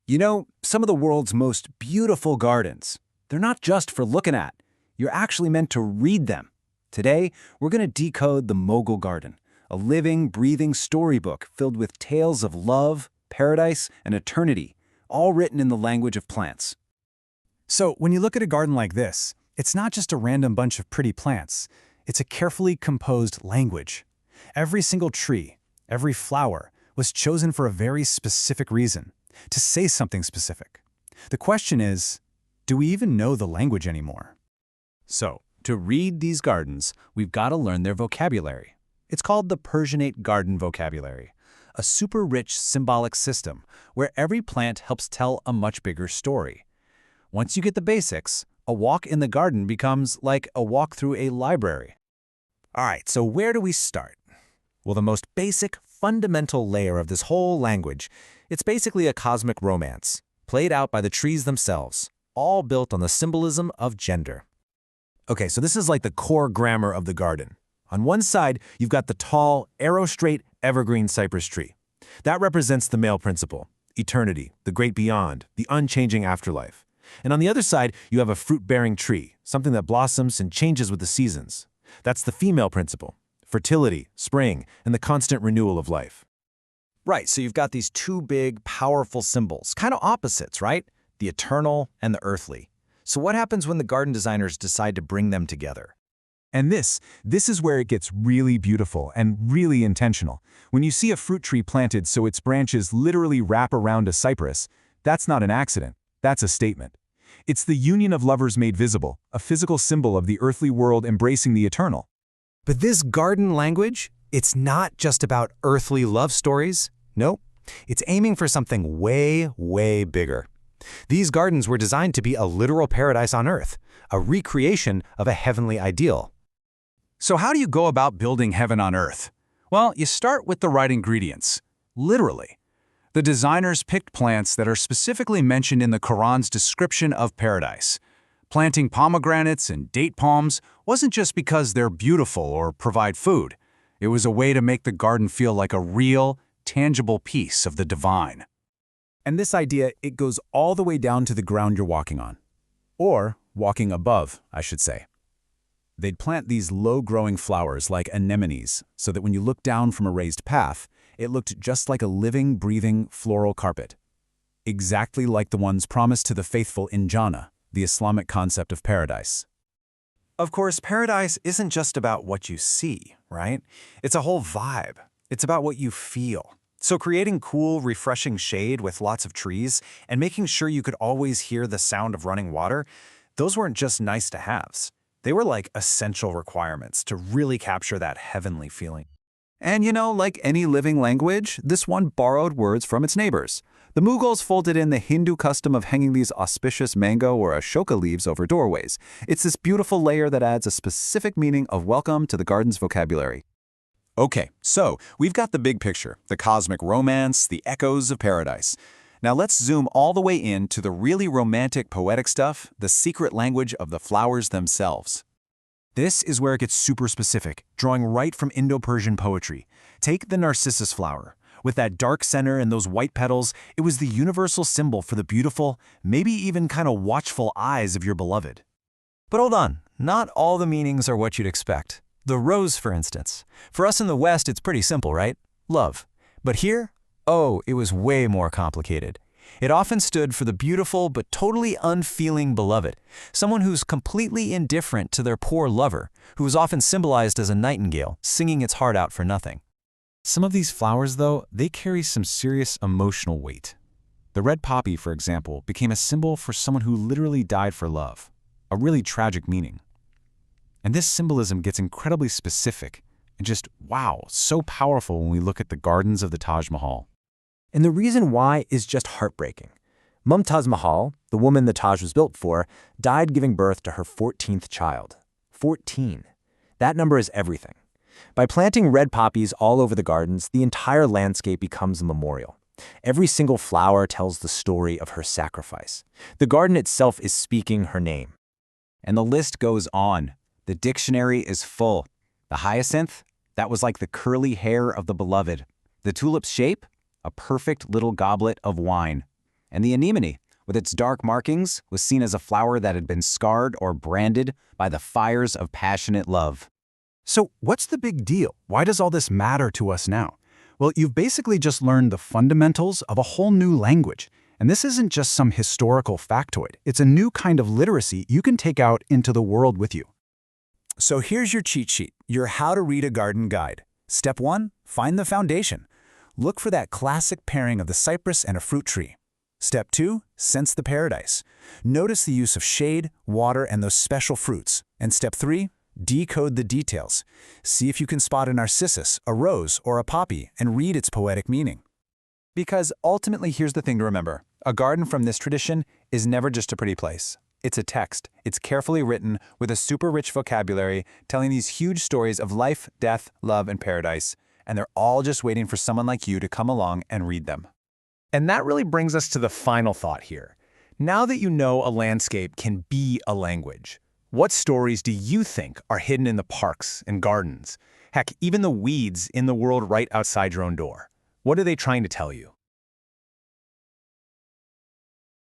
You know, some of the world's most beautiful gardens, they're not just for looking at. You're actually meant to read them. Today, we're going to decode the Mogul Garden, a living, breathing storybook filled with tales of love, paradise, and eternity, all written in the language of plants. So when you look at a garden like this, it's not just a random bunch of pretty plants. It's a carefully composed language. Every single tree, every flower, was chosen for a very specific reason, to say something specific. The question is, do we even know the language anymore? So, to read these gardens, we've got to learn their vocabulary. It's called the Persianate garden vocabulary, a super rich symbolic system where every plant helps tell a much bigger story. Once you get the basics, a walk in the garden becomes like a walk through a library. All right, so where do we start? Well, the most basic, fundamental layer of this whole language, it's basically a cosmic romance, played out by the trees themselves, all built on the symbolism of gender. Okay, so this is like the core grammar of the garden. On one side, you've got the tall, arrow-straight, evergreen cypress tree. That represents the male principle, eternity, the great beyond, the unchanging afterlife. And on the other side, you have a fruit-bearing tree, something that blossoms and changes with the seasons. That's the female principle, fertility, spring, and the constant renewal of life. Right, so you've got these two big, powerful symbols, kind of opposites, right? The eternal and the earthly. So what happens when the garden designers decide to bring them together? And this is where it gets really beautiful and really intentional. When you see a fruit tree planted so its branches literally wrap around a cypress, that's not an accident, that's a statement. It's the union of lovers made visible, a physical symbol of the earthly world embracing the eternal. But this garden language, it's not just about earthly love stories. Nope, it's aiming for something way, way bigger. These gardens were designed to be a literal paradise on earth, a recreation of a heavenly ideal. So how do you go about building heaven on earth? Well, you start with the right ingredients, literally. The designers picked plants that are specifically mentioned in the Quran's description of paradise. Planting pomegranates and date palms wasn't just because they're beautiful or provide food. It was a way to make the garden feel like a real, tangible piece of the divine. And this idea, it goes all the way down to the ground you're walking on. Or walking above, I should say. They'd plant these low-growing flowers like anemones so that when you look down from a raised path, it looked just like a living, breathing floral carpet. Exactly like the ones promised to the faithful in Jannah, the Islamic concept of paradise. Of course, paradise isn't just about what you see, right? It's a whole vibe. It's about what you feel. So creating cool, refreshing shade with lots of trees and making sure you could always hear the sound of running water, those weren't just nice-to-haves. They were like essential requirements to really capture that heavenly feeling. And you know, like any living language, this one borrowed words from its neighbors. The Mughals folded in the Hindu custom of hanging these auspicious mango or ashoka leaves over doorways. It's this beautiful layer that adds a specific meaning of welcome to the garden's vocabulary. Okay, so we've got the big picture, the cosmic romance, the echoes of paradise. Now let's zoom all the way in to the really romantic poetic stuff, the secret language of the flowers themselves. This is where it gets super specific, drawing right from Indo-Persian poetry. Take the narcissus flower. With that dark center and those white petals, it was the universal symbol for the beautiful, maybe even kind of watchful eyes of your beloved. But hold on, not all the meanings are what you'd expect. The rose, for instance. For us in the West, it's pretty simple, right? Love. But here, oh, it was way more complicated. It often stood for the beautiful but totally unfeeling beloved, someone who's completely indifferent to their poor lover, who is often symbolized as a nightingale singing its heart out for nothing. Some of these flowers, though, they carry some serious emotional weight. The red poppy, for example, became a symbol for someone who literally died for love, a really tragic meaning. And this symbolism gets incredibly specific and just, wow, so powerful when we look at the gardens of the Taj Mahal. And the reason why is just heartbreaking. Mumtaz Mahal, the woman the Taj was built for, died giving birth to her 14th child. 14. That number is everything. By planting red poppies all over the gardens, the entire landscape becomes a memorial. Every single flower tells the story of her sacrifice. The garden itself is speaking her name. And the list goes on. The dictionary is full. The hyacinth, that was like the curly hair of the beloved. The tulip's shape, a perfect little goblet of wine. And the anemone, with its dark markings, was seen as a flower that had been scarred or branded by the fires of passionate love. So what's the big deal? Why does all this matter to us now? Well, you've basically just learned the fundamentals of a whole new language. And this isn't just some historical factoid. It's a new kind of literacy you can take out into the world with you. So here's your cheat sheet, your How to Read a Garden Guide. Step 1, find the foundation. Look for that classic pairing of the cypress and a fruit tree. Step 2, sense the paradise. Notice the use of shade, water, and those special fruits. And step 3, decode the details. See if you can spot a narcissus, a rose, or a poppy, and read its poetic meaning. Because ultimately, here's the thing to remember. A garden from this tradition is never just a pretty place. It's a text. It's carefully written with a super rich vocabulary, telling these huge stories of life, death, love, and paradise. And they're all just waiting for someone like you to come along and read them. And that really brings us to the final thought here. Now that you know a landscape can be a language, what stories do you think are hidden in the parks and gardens? Heck, even the weeds in the world right outside your own door. What are they trying to tell you?